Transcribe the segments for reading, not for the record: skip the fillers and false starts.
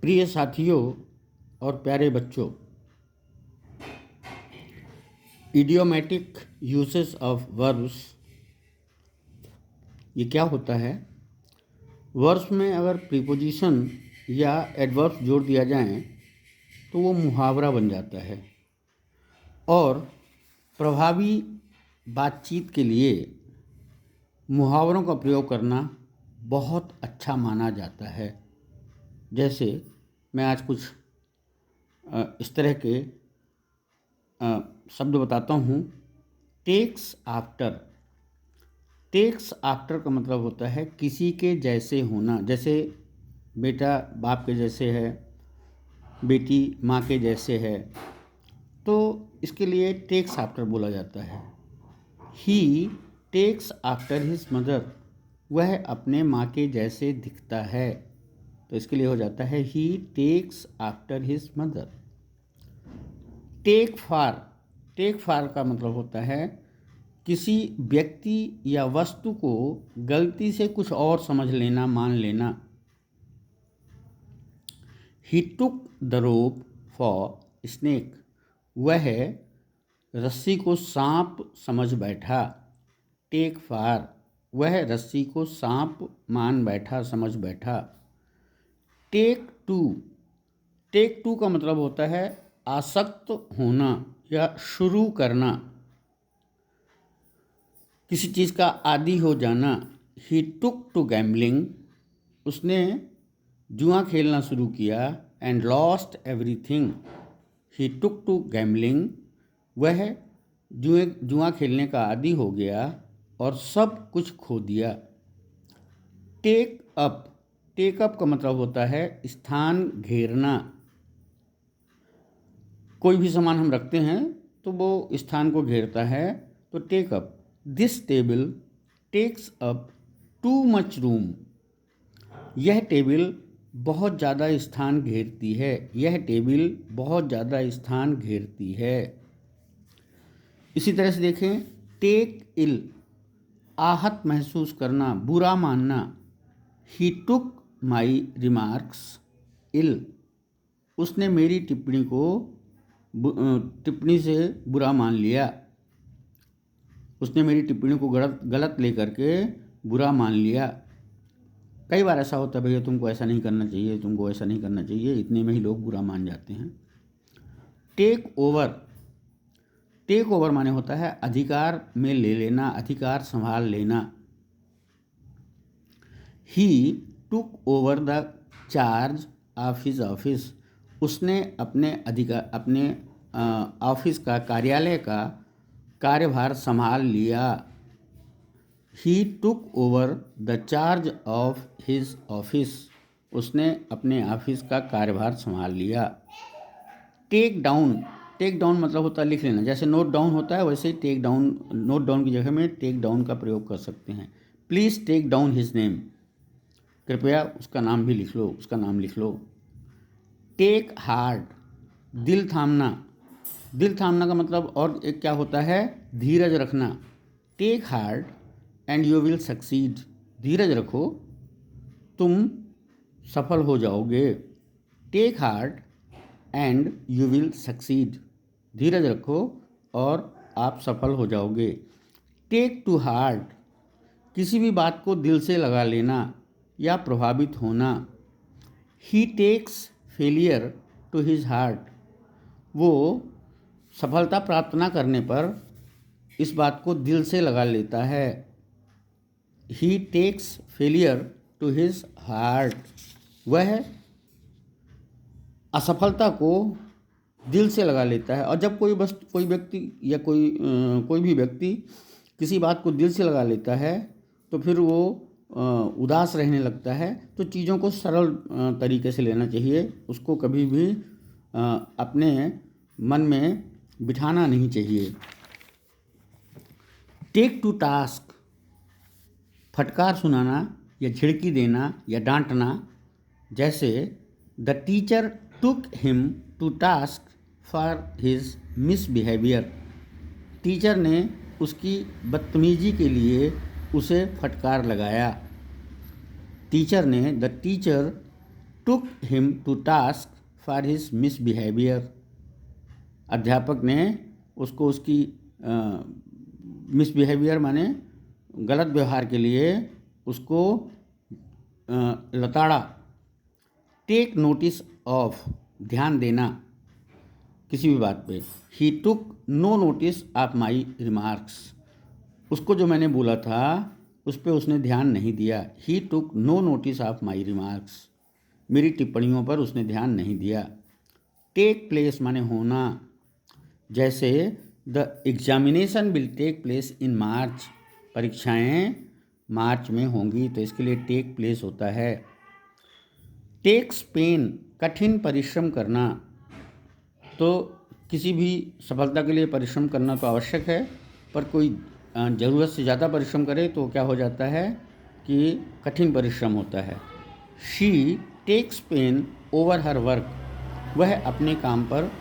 प्रिय साथियों और प्यारे बच्चों, इडियोमेटिक यूसेस ऑफ वर्ब्स ये क्या होता है। वर्ब्स में अगर प्रीपोजिशन या एडवर्ब्स जोड़ दिया जाए तो वो मुहावरा बन जाता है और प्रभावी बातचीत के लिए मुहावरों का प्रयोग करना बहुत अच्छा माना जाता है। जैसे मैं आज कुछ इस तरह के शब्द बताता हूँ। Takes after. टेक्स आफ्टर का मतलब होता है किसी के जैसे होना। जैसे बेटा बाप के जैसे है, बेटी माँ के जैसे है, तो इसके लिए टेक्स आफ्टर बोला जाता है। He takes after his mother. वह अपने माँ के जैसे दिखता है, तो इसके लिए हो जाता है he takes after his mother. Take for. Take for का मतलब होता है किसी व्यक्ति या वस्तु को गलती से कुछ और समझ लेना, मान लेना। He took the rope for snake. वह रस्सी को सांप समझ बैठा। टेक फॉर, वह रस्सी को सांप मान बैठा, समझ बैठा। Take to. टेक टू का मतलब होता है आसक्त होना या शुरू करना, किसी चीज़ का आदी हो जाना। He took to gambling. उसने जुआ खेलना शुरू किया। And lost everything. He took to gambling. वह जुआ खेलने का आदी हो गया और सब कुछ खो दिया। Take up. टेक अप का मतलब होता है स्थान घेरना। कोई भी सामान हम रखते हैं तो वो स्थान को घेरता है, तो take up. This table takes up too much room. यह टेबल बहुत ज़्यादा स्थान घेरती है। यह टेबल बहुत ज़्यादा स्थान घेरती है। इसी तरह से देखें, टेक इल, आहत महसूस करना, बुरा मानना। ही टुक माई रिमार्क्स इल। उसने मेरी टिप्पणी से बुरा मान लिया। उसने मेरी टिप्पणी को गलत लेकर के बुरा मान लिया। कई बार ऐसा होता है, भैया तुमको ऐसा नहीं करना चाहिए, तुमको ऐसा नहीं करना चाहिए, इतने में ही लोग बुरा मान जाते हैं। Take over. टेक ओवर माने होता है अधिकार में ले लेना, अधिकार संभाल लेना। He took over the charge of his office. उसने अपने ऑफिस का, कार्यालय का कार्यभार संभाल लिया। He took over the charge of his office. उसने अपने ऑफिस का कार्यभार संभाल लिया। Take down. टेक डाउन मतलब होता है लिख लेना। जैसे नोट डाउन होता है वैसे ही टेक डाउन, नोट डाउन की जगह में टेक डाउन का प्रयोग कर सकते हैं। Please take down his name. कृपया उसका नाम भी लिख लो, उसका नाम लिख लो। Take hard. दिल थामना। दिल थामना का मतलब और एक क्या होता है, धीरज रखना। Take hard and you will succeed. धीरज रखो, तुम सफल हो जाओगे। Take hard and you will succeed. धीरज रखो और आप सफल हो जाओगे। Take to heart. किसी भी बात को दिल से लगा लेना या प्रभावित होना। He takes failure to his heart. वो सफलता प्राप्त ना करने पर इस बात को दिल से लगा लेता है। He takes failure to his heart. वह असफलता को दिल से लगा लेता है। और जब कोई व्यक्ति या कोई भी व्यक्ति किसी बात को दिल से लगा लेता है तो फिर वो उदास रहने लगता है। तो चीज़ों को सरल तरीके से लेना चाहिए, उसको कभी भी अपने मन में बिठाना नहीं चाहिए। Take to task. फटकार सुनाना या झिड़की देना या डांटना। जैसे the teacher took him to task for his misbehaviour. Teacher ने उसकी बदतमीजी के लिए उसे फटकार लगाया। टीचर ने, the teacher took him to task for his misbehaviour. अध्यापक ने उसको उसकी मिसबिहेवियर माने गलत व्यवहार के लिए उसको लताड़ा। टेक नोटिस ऑफ, ध्यान देना किसी भी बात पे। He took no notice of my remarks, उसको जो मैंने बोला था उस पर उसने ध्यान नहीं दिया। He took no notice of my remarks, मेरी टिप्पणियों पर उसने ध्यान नहीं दिया। टेक प्लेस माने होना, जैसे the examination will take place in March, परीक्षाएं मार्च में होंगी, तो इसके लिए टेक प्लेस होता है। टेक्स पेन, कठिन परिश्रम करना, तो किसी भी सफलता के लिए परिश्रम करना तो आवश्यक है, पर कोई ज़रूरत से ज़्यादा परिश्रम करे तो क्या हो जाता है कि कठिन परिश्रम होता है। She takes pain over her work, वह अपने काम पर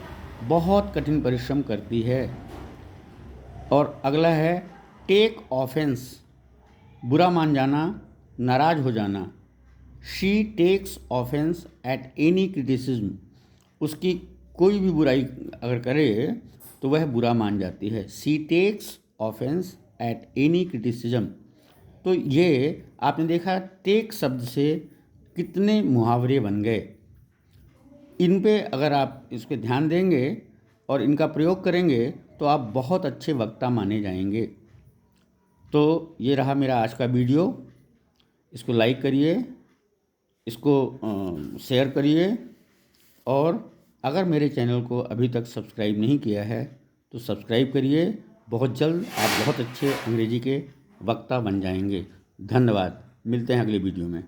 बहुत कठिन परिश्रम करती है। और अगला है टेक ऑफेंस, बुरा मान जाना, नाराज़ हो जाना। She takes offence at any criticism, उसकी कोई भी बुराई अगर करे तो वह बुरा मान जाती है। She takes offence at any criticism. तो ये आपने देखा टेक शब्द से कितने मुहावरे बन गए। इन पे अगर आप इस पे ध्यान देंगे और इनका प्रयोग करेंगे तो आप बहुत अच्छे वक्ता माने जाएंगे। तो ये रहा मेरा आज का वीडियो, इसको लाइक करिए, इसको शेयर करिए, और अगर मेरे चैनल को अभी तक सब्सक्राइब नहीं किया है तो सब्सक्राइब करिए। बहुत जल्द आप बहुत अच्छे अंग्रेजी के वक्ता बन जाएंगे। धन्यवाद, मिलते हैं अगले वीडियो में।